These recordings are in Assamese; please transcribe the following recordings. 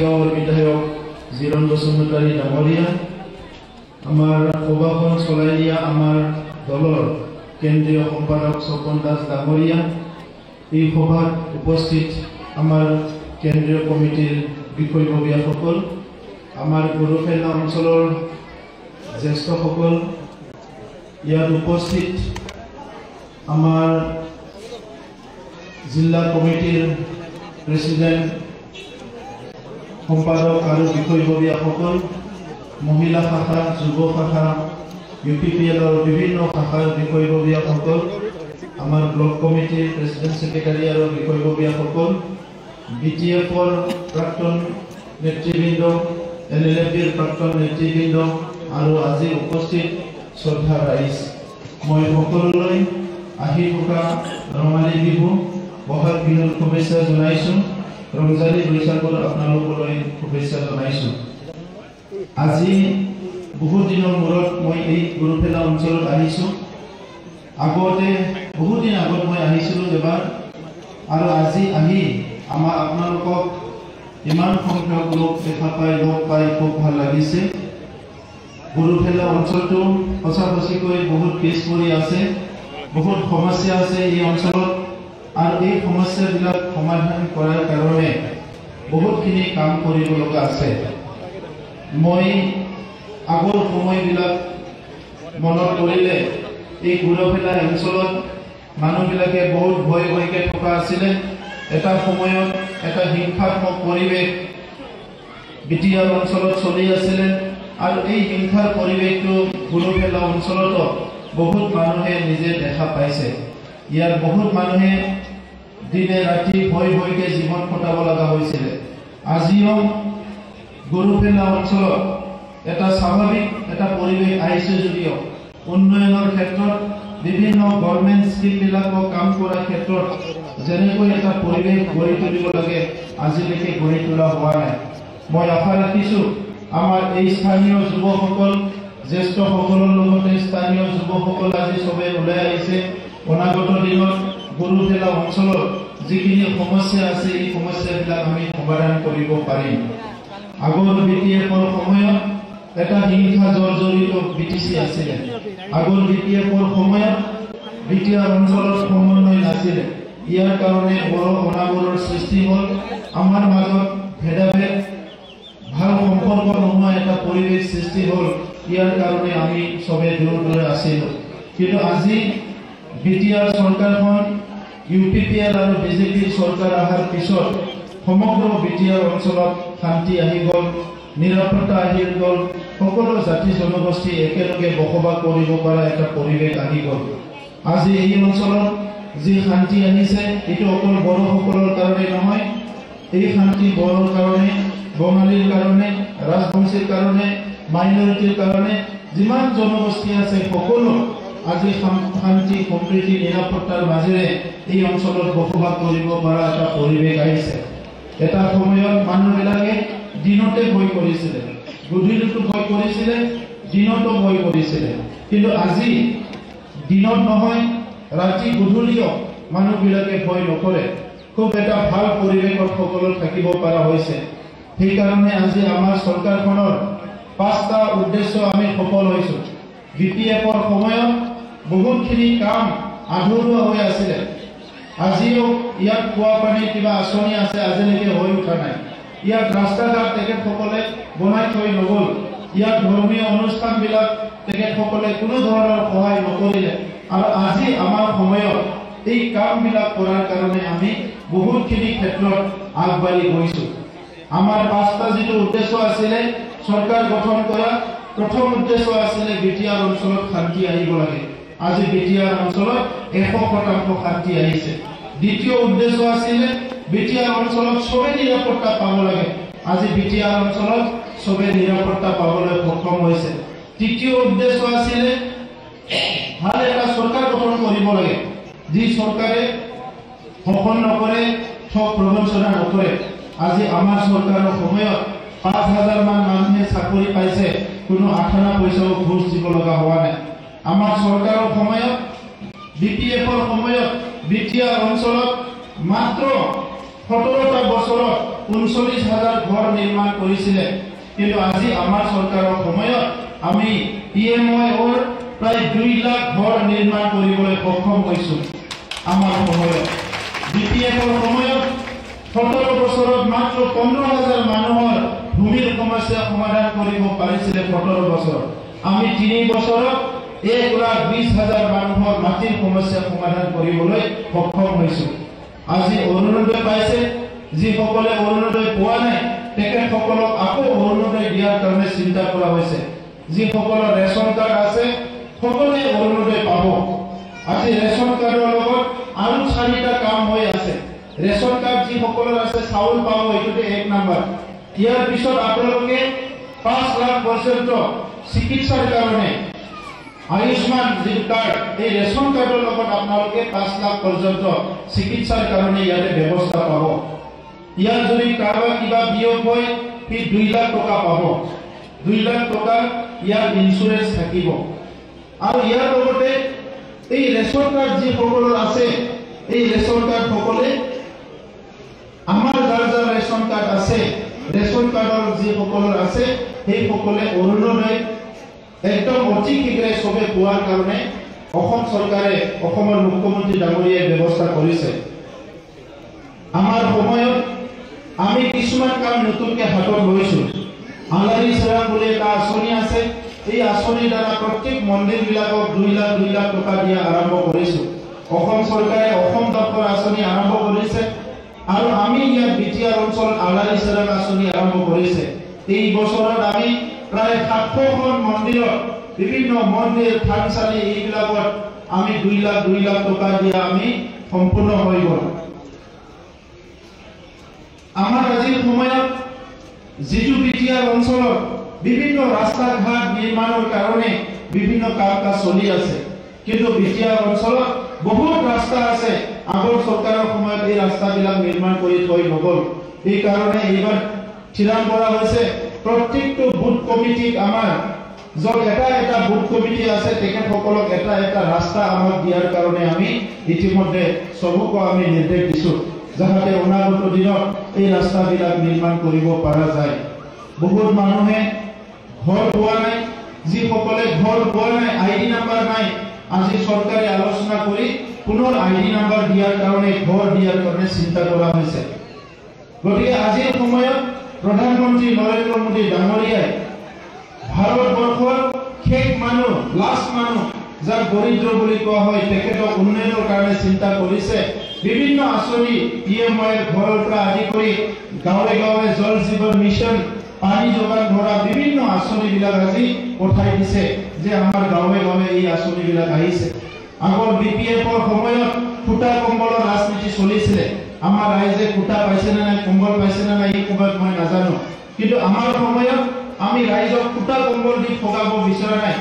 গোসাইগাঁৱৰ বিধায়ক জিৰণ বসুমতাৰী ডাঙৰীয়া, আমাৰ সভাখন চলাই দিয়া আমাৰ দলৰ কেন্দ্ৰীয় সম্পাদক স্বপন দাস ডাঙৰীয়া, এই সভাত উপস্থিত আমাৰ কেন্দ্ৰীয় কমিটিৰ বিষয়ববীয়াসকল, আমাৰ গৰুফেলা অঞ্চলৰ জ্যেষ্ঠসকল, ইয়াত উপস্থিত আমাৰ জিলা কমিটিৰ প্ৰেসিডেন্ট সম্পাদক আৰু বিষয়ববীয়াসকল, মহিলা শাখা, যুৱ শাখা, UPPLৰ বিভিন্ন শাখাৰ বিষয়ববীয়াসকল, আমাৰ ব্লক কমিটিৰ প্ৰেসিডেন্ট সেক্ৰেটাৰী আৰু বিষয়ববীয়াসকল, BTFৰ প্ৰাক্তন নেতৃবৃন্দ, LLFৰ প্ৰাক্তন নেতৃবৃন্দ আৰু আজি উপস্থিত শ্ৰদ্ধা ৰাইজ, মই সকলোলৈ আহি থকা ৰঙালী বিহু বহাগ বিহুৰ শুভেচ্ছা জনাইছোঁ। ৰমজালী বৈশাখৰ আপোনালোকলৈ শুভেচ্ছা জনাইছোঁ। আজি বহুত দিনৰ মূৰত মই এই গৰুফেলা অঞ্চলত আহিছোঁ। আগতে বহুত দিন আগত মই আহিছিলোঁ এবাৰ, আৰু আজি আহি আপোনালোকক ইমান সংখ্যক লোক দেখা পাই লগ পাই খুব ভাল লাগিছে। গৰুফেলা অঞ্চলটো সঁচাকৈ বহুত পিছ পৰি আছে, বহুত সমস্যা আছে এই অঞ্চলত, আৰু এই সমস্যাবিলাক সমাধান কৰাৰ কাৰণে বহুতখিনি কাম কৰিব লগা আছে। মই আগৰ সময়বিলাক মনত কৰিলে এই গৰুফেলা অঞ্চলত মানুহবিলাকে বহুত ভয় ভয়কে থকা আছিলে। এটা সময়ত এটা হিংসাত্মক পৰিৱেশ বিটিয়াৰ অঞ্চলত চলি আছিলে, আৰু এই হিংসাৰ পৰিৱেশটো গৰুফেলা অঞ্চলতো বহুত মানুহে নিজে দেখা পাইছে। ইয়াত বহুত মানুহে দিনে ৰাতি ভয় ভয়কে জীৱন কটাব লগা হৈছিলে। আজিও গৰুফেলা অঞ্চলত এটা স্বাভাৱিক এটা পৰিৱেশ আহিছে যদিও উন্নয়নৰ ক্ষেত্ৰত বিভিন্ন গভৰ্ণমেণ্ট স্কিমবিলাকক কাম কৰাৰ ক্ষেত্ৰত যেনেকৈ এটা পৰিৱেশ গঢ়ি তুলিব লাগে আজিলৈকে গঢ়ি তোলা হোৱা নাই। মই আশা ৰাখিছোঁ আমাৰ এই স্থানীয় যুৱকসকল, জ্যেষ্ঠসকলৰ লগতে স্থানীয় যুৱকসকল আজি সবে ওলাই আহিছে। অনাগত দিনত গৰুফেলা অঞ্চলত যিখিনি সমস্যা আছে এই সমস্যাবিলাক আমি সমাধান কৰিব পাৰিম। আগৰ BTFৰ সময়ত এটা হিংসা জৰ্জৰিত BTC আছিলে। আগৰ BTFৰ সময়ত বিটিয়াৰ অঞ্চলত সমন্বয় নাছিলে। ইয়াৰ কাৰণে বড় অনাবৰৰ সৃষ্টি হ'ল, আমাৰ মাজত ভেদাভেদ, ভাল সম্পৰ্ক নোহোৱা এটা পৰিৱেশ সৃষ্টি হ'ল। ইয়াৰ কাৰণে আমি সবে দূৰে দূৰে আছিলোঁ। কিন্তু আজি বিটিয়াৰ চৰকাৰখন UPPL আৰু BJPৰ চৰকাৰ অহাৰ পিছত সমগ্ৰ বিটিয়াৰ অঞ্চলত শান্তি আহি গ'ল, নিৰাপত্তা আহি গ'ল, সকলো জাতি জনগোষ্ঠী একেলগে বসবাস কৰিব পৰা এটা পৰিৱেশ আহি গ'ল। আজি এই অঞ্চলত যি শান্তি আহিছে এইটো অকল বড়োসকলৰ কাৰণে নহয়, এই শান্তি বড়োৰ কাৰণে, বঙালীৰ কাৰণে, ৰাজবংশীৰ কাৰণে, মাইনৰিটিৰ কাৰণে, যিমান জনগোষ্ঠী আছে সকলো আজি শান্তি, সম্প্ৰীতি, নিৰাপত্তাৰ মাজেৰে এই অঞ্চলত বসবাস কৰিব পৰা এটা পৰিৱেশ আহিছে। এটা সময়ত মানুহবিলাকে দিনতে ভয় কৰিছিলে, গধূলিতো ভয় কৰিছিলে, দিনতো ভয় কৰিছিলে। কিন্তু আজি দিনত নহয়, ৰাতি গধূলিও মানুহবিলাকে ভয় নকৰে। খুব এটা ভাল পৰিৱেশত সকলো থাকিব পৰা হৈছে। সেইকাৰণে আজি আমাৰ চৰকাৰখনৰ 5টা উদ্দেশ্য আমি সফল হৈছোঁ। BPFৰ সময়ত বহুতখিনি কাম আধৰুৱা হৈ আছিলে। আজিও ইয়াত খোৱা পানীৰ কিবা আঁচনি আছে, আজিলৈকে হৈ উঠা নাই। ইয়াত ৰাস্তা ঘাট তেখেতসকলে বনাই থৈ নগ'ল। ইয়াত ধৰ্মীয় অনুষ্ঠানবিলাক তেখেতসকলে কোনো ধৰণৰ সহায় নকৰিলে। আৰু আজি আমাৰ সময়ত এই কামবিলাক কৰাৰ কাৰণে আমি বহুতখিনি ক্ষেত্ৰত আগবাঢ়ি গৈছোঁ। আমাৰ 5টা যিটো উদ্দেশ্য আছিলে চৰকাৰ গঠন কৰা, প্ৰথম উদ্দেশ্য আছিলে বিটিয়াৰ অঞ্চলত শান্তি আহিব লাগে। আজি বিটিয়াৰ অঞ্চলত 100% শান্তি আহিছে। দ্বিতীয় উদ্দেশ্য আছিলে বিটিয়াৰ অঞ্চলত সবে নিৰাপত্তা পাব লাগে। আজি বিটিয়াৰ অঞ্চলত সবে নিৰাপত্তা পাবলৈ সক্ষম হৈছে। তৃতীয় উদ্দেশ্য আছিলে ভাল এটা চৰকাৰ গঠন কৰিব লাগে, যি চৰকাৰে শোষণ নকৰে, ঠগ প্ৰবঞ্চনা নকৰে। আজি আমাৰ চৰকাৰৰ সময়ত 5,000 মান মানুহে চাকৰি পাইছে, কোনো 18 পইচাও ঘুষ দিব লগা হোৱা নাই। আমাৰ চৰকাৰৰ সময়ত BPFৰ সময়ত বিটিয়াৰ অঞ্চলত মাত্ৰ 17টা বছৰত 39,000 ঘৰ নিৰ্মাণ কৰিছিলে কিন্তু আজি আমাৰ চৰকাৰৰ সময়ত আমি PMYৰ প্ৰায় 2 লাখ ঘৰ নিৰ্মাণ কৰিবলৈ সক্ষম হৈছো আমাৰ সময়ত BPFৰ সময়ত 17 বছৰত মাত্ৰ 15,000 মানুহৰ ভূমিৰ সমস্যা সমাধান কৰিব পাৰিছিলে 17 বছৰত আমি 3 বছৰত 1,20,000 মানুহৰ মাটিৰ সমস্যা সমাধান কৰিবলৈ সক্ষম হৈছো আজি অৰুণোদয় পাইছে যিসকলে অৰুণোদয় পোৱা নাই তেখেতসকলক আকৌ অৰুণোদয় দিয়াৰ কাৰণে চিন্তা কৰা হৈছে যিসকলৰ ৰেচন কাৰ্ড আছে সকলোৱে অৰুণোদয় পাব আজি ৰেচন কাৰ্ডৰ লগত আৰু 4টা কাম হৈ আছে ৰেচন কাৰ্ড যিসকলৰ আছে চাউল পাব এইটোতে 1 নম্বৰ ইয়াৰ পিছত আপোনালোকে 5 লাখ পৰ্যন্ত চিকিৎসাৰ কাৰণে আয়ুষ্মান কাৰ্ড এই ৰেচন কাৰ্ডৰ লগত আপোনালোকে 5 লাখ পৰ্যন্ত চিকিৎসাৰ কাৰণে ইয়াতে ব্যৱস্থা পাব ইয়াৰ যদি কাৰোবাৰ কিবা বিয়োগ হয় সি 2 লাখ টকা পাব 2 লাখ টকা ইয়াৰ ইন্সুৰেন্স থাকিব আৰু ইয়াৰ লগতে এই ৰেচন কাৰ্ড যিসকলৰ আছে এই ৰেচন কাৰ্ড সকলে আমাৰ যাৰ যাৰ ৰেচন কাৰ্ড আছে ৰেচন কাৰ্ডৰ যিসকলৰ আছে সেই সকলে অৰুণোদয় একদম অতি শীঘ্ৰে সবে পোৱাৰ কাৰণে অসম চৰকাৰে অসমৰ মুখ্যমন্ত্ৰী ডাঙৰীয়াই ব্যৱস্থা কৰিছে আমাৰ সময়ত আমি কিছুমান কাম নতুনকৈ হাতত লৈছো আলাৰী চেৰাং বুলি এটা আঁচনি আছে এই আঁচনিৰ দ্বাৰা প্ৰত্যেক মন্দিৰবিলাকক 2 লাখ টকা দিয়া আৰম্ভ কৰিছো অসম চৰকাৰে অসম দপ্তৰ আঁচনি আৰম্ভ কৰিছে আৰু আমি ইয়াত বিটিআৰ অঞ্চলত আলাৰী চেৰাং আঁচনি আৰম্ভ কৰিছে এই বছৰত আমি প্ৰায় 700খন মন্দিৰত বিভিন্ন মন্দিৰ থানচালি এইবিলাকত আমি 2 লাখ টকা দিয়া আমি সম্পূৰ্ণ হৈ গ'ল আমাৰ আজিৰ সময়ত যিটো বিটিআৰ অঞ্চলত বিভিন্ন ৰাস্তা ঘাট নিৰ্মাণৰ কাৰণে বিভিন্ন কাম কাজ চলি আছে কিন্তু বিটিআৰ অঞ্চলত বহুত ৰাস্তা আছে আগৰ চৰকাৰৰ সময়ত এই ৰাস্তাবিলাক নিৰ্মাণ কৰি থৈ নগ'ল এই কাৰণে এইবাৰ ঠিৰাং কৰা হৈছে প্ৰত্যেকটো বুথ কমিটিক আমাৰ যত এটা বুথ কমিটি আছে তেখেতসকলক এটা ৰাস্তা আমাক দিয়াৰ কাৰণে আমি ইতিমধ্যে সবকো আমি নিৰ্দেশ দিছো যাতে অনাগত দিনত এই ৰাস্তাবিলাক নিৰ্মাণ কৰিব পৰা যায় বহুত মানুহে ঘৰ পোৱা নাই যিসকলে ঘৰ পোৱা নাই আইডি নাম্বাৰ নাই আজি চৰকাৰে আলোচনা কৰি পুনৰ আইডি নাম্বাৰ দিয়াৰ কাৰণে ঘৰ দিয়াৰ কাৰণে চিন্তা কৰা হৈছে গতিকে আজিৰ সময়ত প্ৰধানমন্ত্ৰী নৰেন্দ্ৰ মোদী ডাঙৰীয়াই ভাৰতবৰ্ষৰ শেষ মানুহ লাষ্ট মানুহ যাক দৰিদ্ৰ বুলি কোৱা হয় তেখেতক উন্নয়নৰ কাৰণে চিন্তা কৰিছে বিভিন্ন আঁচনি PMYৰ ঘৰৰ পৰা আদি কৰি গাঁৱে গাঁৱে জল জীৱন মিছন পানী যোগান ধৰা বিভিন্ন আঁচনিবিলাক আজি পঠাই দিছে যে আমাৰ গাঁৱে গাঁৱে এই আঁচনিবিলাক আহিছে আগৰ BPFৰ সময়ত ফুটা কম্বলৰ ৰাজনীতি চলিছিলে আমাৰ ৰাইজে ফুটা পাইছে না নাই কম্বল পাইছে না নাই এই সময়ত মই নাজানো কিন্তু আমাৰ সময়ত আমি ৰাইজক ফুটা কম্বল দি ঠগাব বিচৰা নাই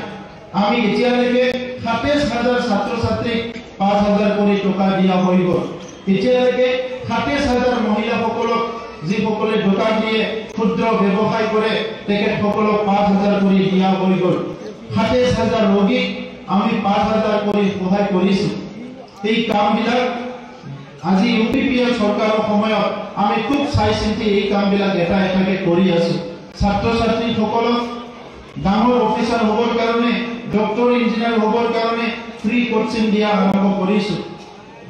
আমি এতিয়ালৈকে 27,000 ছাত্ৰ ছাত্ৰীক 5,000 কোটি টকা দিয়া হৈ গ'ল এতিয়ালৈকে 27,000 মহিলাসকলক যিসকলে দোকান দিয়ে ক্ষুদ্ৰ ব্যৱসায় কৰে তেখেতসকলক 5,000 কোটি দিয়া হৈ গ'ল 27,000 ৰোগীক আমি 5,000 কোটি সহায় কৰিছো এই কামবিলাক আজি UPPL চৰকাৰৰ সময়ত আমি খুব চাই চিন্তি এই কামবিলাক এটাকে কৰি আছো ছাত্ৰ ছাত্ৰীসকলক ডাঙৰ অফিচাৰ হ'বৰ কাৰণে ডক্টৰ ইঞ্জিনিয়াৰ হ'বৰ কাৰণে ফ্ৰী কোচিং দিয়া আৰম্ভ কৰিছো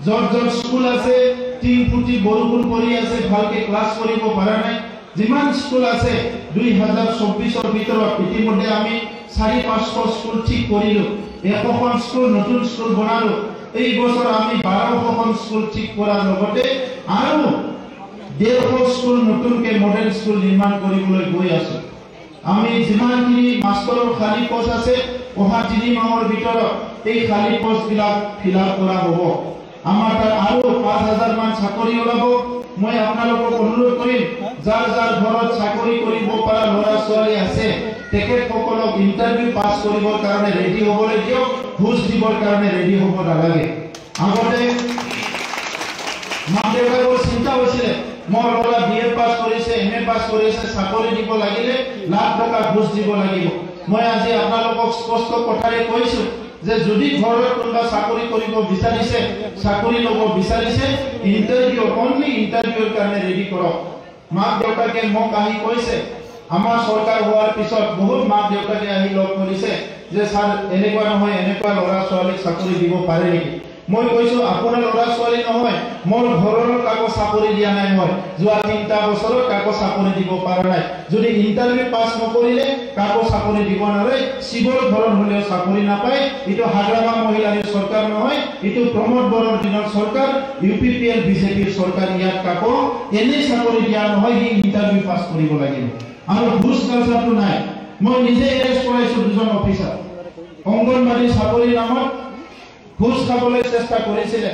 যত স্কুল আছে 3 ফুটি বৰষুণ পৰি আছে ভালকে ক্লাছ কৰিব পৰা নাই যিমান স্কুল আছে 2024ৰ ভিতৰত ইতিমধ্যে আমি 400-500 স্কুল ঠিক কৰিলো 100খন স্কুল নতুন স্কুল বনালো এই বছৰ আমি 1200খন স্কুল ঠিক কৰাৰ লগতে আৰু 150 স্কুল নতুনকৈ মডেল স্কুল নিৰ্মাণ কৰিবলৈ গৈ আছো আমি যিমানখিনি মাষ্টৰৰ খালী পোষ্ট আছে অহা 3 মাহৰ ভিতৰত এই খালী পোষ্টবিলাক ফিল আপ কৰা হ'ব আমাৰ তাত আৰু 5,000 মান চাকৰি ওলাব মই আপোনালোকক অনুৰোধ কৰিম যাৰ যাৰ ঘৰত চাকৰি কৰিব পৰা ল'ৰা ছোৱালী আছে তেখেতসকলক ইণ্টাৰভিউ পাছ কৰিবৰ কাৰণে ৰেডি হ'বলৈ দিয়ক ঘুষ দিবৰ কাৰণে ৰেডি হ'ব নালাগে আগতে মাক দেউতাকৰ চিন্তা হৈছিলে মোৰ ল'ৰা BA পাছ কৰিছে MA পাছ কৰিছে চাকৰি দিব লাগিলে লাখ টকা ঘুষ দিব লাগিব মই আজি আপোনালোকক স্পষ্ট কথাৰে কৈছো যে যদি ঘৰত কোনোবা চাকৰি কৰিব বিচাৰিছে চাকৰি ল'ব বিচাৰিছে ইণ্টাৰভিউ অনলি ইণ্টাৰভিউৰ কাৰণে ৰেডি কৰক মাক দেউতাকে মোক আহি কৈছে আমাৰ চৰকাৰ হোৱাৰ পিছত বহুত মাক দেউতাকে আহি লগ কৰিছে যে স্যাৰ এনেকুৱা নহয় এনেকুৱা ল'ৰা ছোৱালীক চাকৰি দিব পাৰে নেকি মই কৈছো আপোনাৰ ল'ৰা ছোৱালী নহয় মোৰ ঘৰৰ কাকো চাকৰি দিয়া নাই মই যোৱা 3টা বছৰত কাকো চাকৰি দিব পৰা নাই যদি ইন্টাৰভিউ পাছ নকৰিলে কাকো চাকৰি দিব নোৱাৰে শিৱৰ ঘৰত হলেও চাকৰি নাপায় ইটো হাগ্ৰামা মহিলাৰ চৰকাৰ নহয় ইটো প্ৰমোদ বৰৰ দিনৰ চৰকাৰ ইউপিপিএল বিজেপিৰ চৰকাৰ ইয়াত কাকো এনে চাকৰি দিয়া নহয় হি ইন্টাৰভিউ পাছ কৰিব লাগিব আৰু ঘুষ কালচাৰটো নাই মই নিজে এৰেষ্ট কৰাইছো দুজন অফিচাৰ অংগনবাড়ী চাকৰি নামত ঘুষ খাবলৈ চেষ্টা কৰিছিল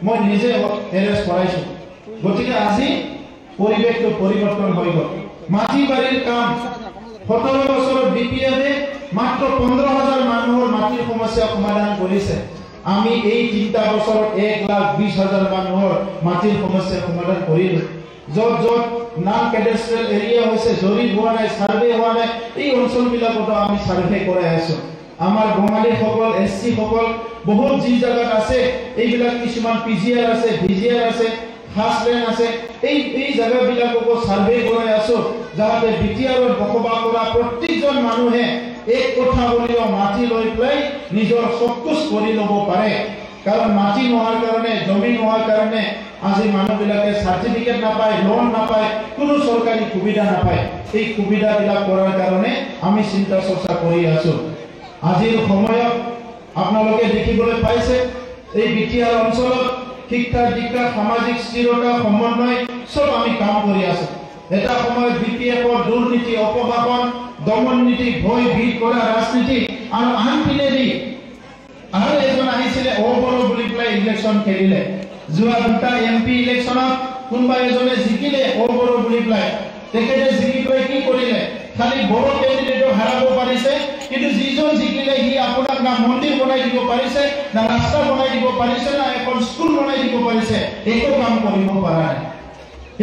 মই নিজে এৰেষ্ট কৰাইছো গতিকে আজি পৰিৱেশটো পৰিৱৰ্তন হৈ গ'ল মাটি বাৰীৰ কাম 17 বছৰত বিপিএফে মাত্ৰ 15000 মানুহৰ মাটিৰ সমস্যা সমাধান কৰিছে আমি এই 3টা বছৰত 1,20,000 মানুহৰ মাটিৰ সমস্যা সমাধান কৰিলো যত নাম কেডেষ্ট্ৰিয়েল এৰিয়া হৈছে জৰিপ হোৱা নাই সাৰ্ভে হোৱা নাই এই অঞ্চলবিলাকত আমি সাৰ্ভে কৰাই আছো আমাৰ বঙালী সকল এসসি সকল বহুত জি জায়গাত আছে এইবিলাক কিছুমান পিজিআর আছে ভিজিআর আছে খাসলেন আছে এই জায়গাবিলাকক সার্ভে কৰাই আছো যাতে বিটিআৰৰ বসবাস কৰা প্ৰত্যেকজন মানুহে এক কথা বলিও মাটি লৈ প্লাই নিজৰ সকুচ কৰি ল'ব পাৰে কাৰণ মাটি নোহোৱাৰ কাৰণে জমি নোহোৱাৰ কাৰণে আজি মানুহবিলাকে সাৰ্টিফিকেট নাপায় লোন নাপায় কোনো সৰকাৰি সুবিধা নাপায় এই সুবিধাবিলাক কৰাৰ কাৰণে আমি চিন্তা চৰ্চা কৰি আছো আজিৰ সময়ত আপোনালোকে দেখিবলৈ পাইছে এই বিটিআৰ অঞ্চলত শিক্ষা দীক্ষা সামাজিক স্থিৰতা সমন্বয় সব আমি কাম কৰি আছো এটা সময়ত বিপিএফৰ দুৰ্নীতি অপবাদন দমন নীতি ভয় ভীত কৰা ৰাজনীতি আৰু আনপিনেদি আৰু এজন আহিছিলে অবৰো বুলি প্লাই ইলেকশন খেলিলে যোৱা দুটা এমপি ইলেকশনত কোনবা এজনে জিকিলে অবৰো বুলি প্লাই তেখেতে জিকি প্লাই কি কৰিলে খালি বড় ক্যান্ডিডেটক হাৰাব পাৰিছে কিন্তু যিজন জিকিলে হি আপোনাক না মন্দিৰ বনাই দিব পাৰিছে না ৰাস্তা বনাই দিব পাৰিছে না এখন স্কুল বনাই দিব পাৰিছে একো কাম কৰিব পৰা নাই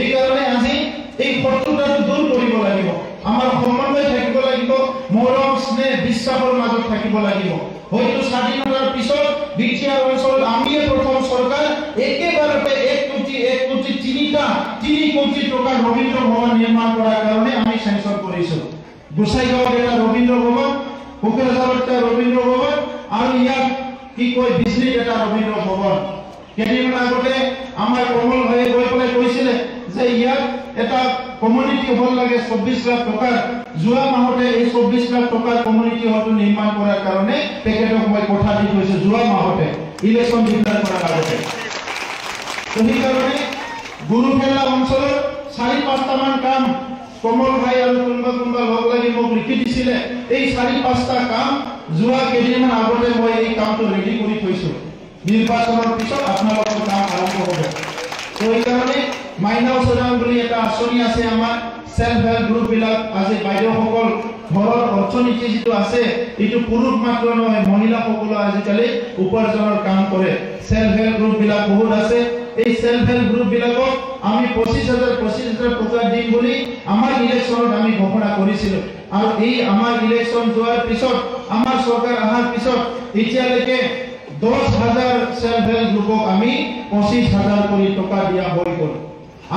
এই কাৰণে আজি এই শত্ৰুতাটো দূৰ কৰিব লাগিব আমাৰ সমন্বয় থাকিব লাগিব মৰম স্নেহ বিশ্বাসৰ মাজত থাকিব লাগিব হয়তো স্বাধীনতাৰ পিছত বিটিআৰ অঞ্চল আমিয়ে প্ৰথম চৰকাৰ একেবাৰতে 1 কোটি 3 কোটি টকা ৰবীন্দ্ৰ ভৱন নিৰ্মাণ কৰাৰ কাৰণে আমি সেন্সৰ কৰিছো গোসাইগাঁৱত এটা ৰবীন্দ্ৰ ভৱন কোকৰাঝাৰত এটা ৰবীন্দ্ৰ ভৱন আৰু ইয়াত কি কয় বিজলীত এটা ৰবীন্দ্ৰ ভৱন কেইদিনমান আগতে আমাৰ কমল ভাইয়ে গৈ পেলাই কৈছিলে যে ইয়াত এটা কমিউনিটি হল লাগে 24 লাখ টকা যোৱা মাহতে এই 24 লাখ টকা কমিউনিটি হলটো নিৰ্মাণ কৰাৰ কাৰণে পেকেটক মই কথা দি কৈছো যোৱা মাহতে ইলেকশন ডিক্লেয়াৰ কৰাৰ আগতে সেই কাৰণে গুৰুফেলা অঞ্চলৰ 4-5টা মান কাম কমল ভাই আৰু কোনবা লগ লাগি মোক লিখি দিছিলে এই 4-5টা কাম যোৱা কেইদিনমান আগতে মই এই কামটো ৰেডি কৰি থৈছো নিৰ্বাচনৰ পিছত আপোনালোকৰ কাম আৰম্ভ হ'ব তো এই কাৰণে মাইনাও সদাং বুলি এটা আঁচনি আছে আমাৰ সেলফ হেল্প গ্ৰুপ বিলাক আজি বাইদেউসকল ঘৰৰ অৰ্থনীতি যিটো আছে এইটো পুৰুষ মাত্ৰ নহয় মহিলাসকলে আজিকালি উপাৰ্জনৰ কাম কৰে সেলফ হেল্প গ্ৰুপ বিলাক বহুত আছে এই সেলফ হেল্প গ্ৰুপ বিলাকক আমি 25000 টকা দিম বুলি আমাৰ ইলেকশনত আমি ঘোষণা কৰিছিলো আৰু এই আমাৰ ইলেকশন যোৱাৰ পিছত আমাৰ চৰকাৰ অহাৰ পিছত এতিয়ালৈকে 10000 সেলফ হেল্প গ্ৰুপক আমি 25000 কোটি টকা দিয়া হৈ গ'ল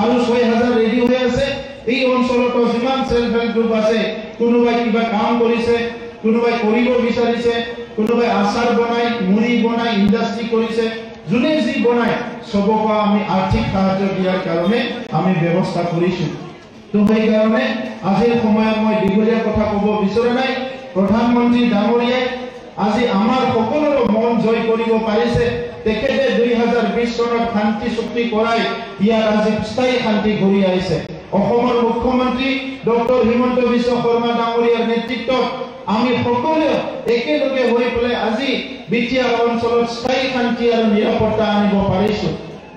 আৰু 6000 ৰেডি হৈ আছে এই অঞ্চলত যিমান সেলফ হেল্প গ্ৰুপ আছে কোনোবাই কিবা কাম কৰিছে কোনোবাই কৰিব বিচাৰিছে কোনোবাই আচাৰ বনাই মুড়ি বনাই ইন্ডাষ্ট্ৰি কৰিছে যোনে যি বনাই সবক আমি আৰ্থিক সাহায্য দিয়াৰ কাৰণে আমি ব্যৱস্থা কৰিছো তো সেই কাৰণে আজিৰ সময়ত মই দীঘলীয়া কথা ক'ব বিচৰা নাই প্ৰধানমন্ত্ৰী ডাঙৰীয়াই আজি আমাৰ সকলোৰে মন জয় কৰিব পাৰিছে তেখেতে 2020 চনত শান্তি চুক্তি কৰাই ইয়াত আজি স্থায়ী শান্তি ঘূৰি আহিছে অসমৰ মুখ্যমন্ত্ৰী ডক্টৰ হিমন্ত বিশ্ব শৰ্মা ডাঙৰীয়াৰ নেতৃত্বত আমি সকলোৱে একেলগে হৈ পেলাই আজি বিটিআৰ অঞ্চলত স্থায়ী শান্তি আৰু নিৰাপত্তা আনিব পাৰিছো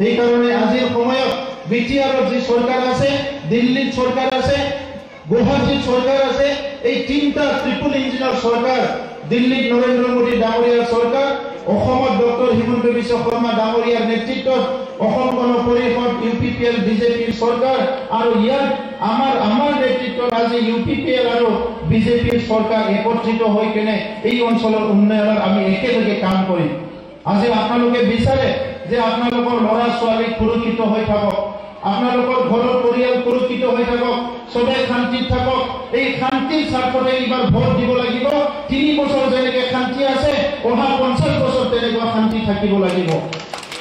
এই কাৰণে আজিৰ সময়ত বিটিআৰৰ যি চৰকাৰ আছে দিল্লীত চৰকাৰ আছে গুৱাহাটীত চৰকাৰ আছে এই তিনিটা ট্ৰিপল ইঞ্জিনৰ চৰকাৰ দিল্লীত নৰেন্দ্ৰ মোদী ডাঙৰীয়াৰ চৰকাৰ অসমত ডক্টৰ হিমন্ত বিশ্ব শৰ্মা ডাঙৰীয়াৰ নেতৃত্বত অসম গণ পৰিষদ ইউপিপিএল বিজেপিৰ চৰকাৰ আৰু ইয়াত আমাৰ নেতৃত্বত আজি ইউপিপিএল আৰু বিজেপিৰ চৰকাৰ একত্ৰিত হৈ কেনে এই অঞ্চলৰ উন্নয়নত আমি একেলগে কাম কৰিম আজি আপোনালোকে বিচাৰে যে আপোনালোকৰ ল'ৰা ছোৱালী সুৰক্ষিত হৈ থাকক আপোনালোকৰ ঘৰৰ পৰিয়াল সুৰক্ষিত হৈ থাকক, সবে শান্তিত থাকক। এই শান্তিৰ স্বাৰ্থতে এইবাৰ ভোট দিব লাগিব। 3 বছৰ যেনেকৈ শান্তি আছে, অহা 50 বছৰ তেনেকুৱা শান্তি থাকিব লাগিব।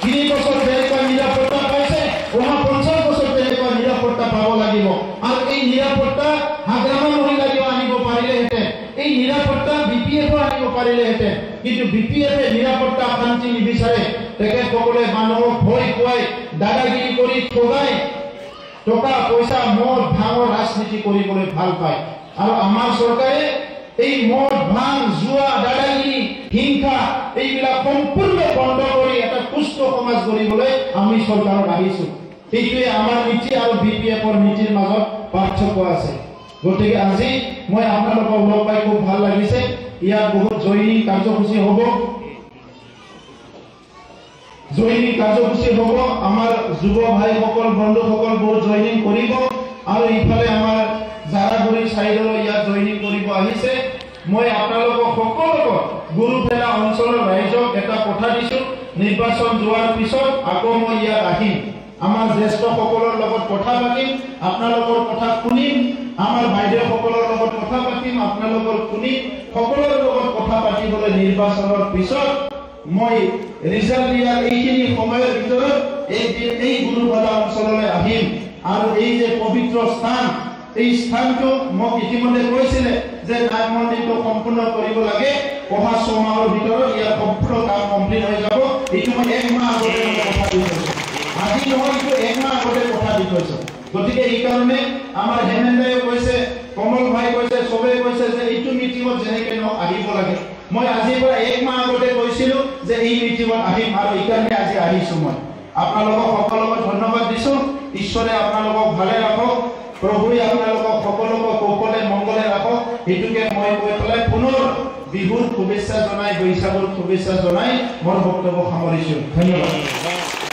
3 বছৰ যেনেকুৱা নিৰাপত্তা পাইছে, অহা 50 বছৰ তেনেকুৱা নিৰাপত্তা পাব লাগিব। আৰু এই নিৰাপত্তা হাগ্ৰামা মহিলাইও আনিব পাৰিলেহেঁতেন, এই নিৰাপত্তা BPF আনিব পাৰিলেহেঁতেন, কিন্তু BPF নিৰাপত্তা শান্তি নিবিচাৰে। তেখেতসকলে মানুহক ভয় খুৱাই, দাদাগিৰি কৰি ঠগাই, টকা পইচা মদ ভাঙৰ ৰাজনীতি কৰিবলৈ ভাল পায়। আৰু আমাৰ চৰকাৰে এই মদ ভাং, জুৱা, দাদাগিৰি, হিংসা এইবিলাক সম্পূৰ্ণ বন্ধ কৰি এটা সুস্থ সমাজ গঢ়িবলৈ আমি চৰকাৰত আহিছো। এইটোৱে আমাৰ নীতি আৰু BPFৰ নীতিৰ মাজত পাৰ্থক্য আছে। গতিকে আজি মই আপোনালোকক লগ পাই খুব ভাল লাগিছে। ইয়াত বহুত জয়নিং কাৰ্যসূচী হ'ব, আমাৰ যুৱ ভাইসকল বন্ধুসকল বহুত জয়নিং কৰিব। আৰু ইফালে আমাৰ জাৰাগুৰি চাইডৰ ইয়াত জয়নিং কৰিব আহিছে। মই আপোনালোকক সকলোকে গুৰুফেলা অঞ্চলৰ ৰাইজক এটা কথা দিছো, নিৰ্বাচন যোৱাৰ পিছত আকৌ মই ইয়াত আহিম, আমাৰ জ্যেষ্ঠসকলৰ লগত কথা পাতিম, আপোনালোকৰ কথা শুনিম, আমাৰ বাইদেউসকলৰ লগত কথা পাতিম, আপোনালোকৰ শুনিম, সকলোৰে লগত কথা পাতিবলৈ নিৰ্বাচনৰ পিছত মই ৰিজাল্ট দিয়াৰ এইখিনি সময়ৰ ভিতৰত এই গুৰুফেলা অঞ্চললৈ আহিম। আৰু এই যে পবিত্ৰ স্থান, এই স্থানটো মোক ইতিমধ্যে কৈছিলে যে নাম মন্দিৰটো সম্পূৰ্ণ কৰিব লাগে, অহা 6 মাহৰ ভিতৰত ইয়াৰ সম্পূৰ্ণ কাম কমপ্লিট হৈ যাব। এইটো মই 1 মাহ আগতে কথা দি থৈছো, আজি নহয়, এইটো 1 মাহ আগতে কথা দি থৈছো। গতিকে এইকাৰণে আমাৰ হেমেন্দাইও কৈছে, কমল ভাই কৈছে, চবেই কৈছে যে এইটো মিটিঙত যেনেকৈ আহিব লাগে। মই আজিৰ পৰা 1 মাহ আগতে কৈছিলো যে এই মিটিঙত আহিম, আৰু এইকাৰণে আজি আহিছো। মই আপোনালোকক সকলোকে ধন্যবাদ দিছো। ঈশ্বৰে আপোনালোকক ভালে ৰাখক, প্ৰভুৱে আপোনালোকক সকলোকে কৌশলে মংগলে ৰাখক। এইটোকে মই কৈ পেলাই পুনৰ বিহুৰ শুভেচ্ছা জনাই, বৈশাখৰ শুভেচ্ছা জনাই মোৰ বক্তব্য সামৰিছো। ধন্যবাদ।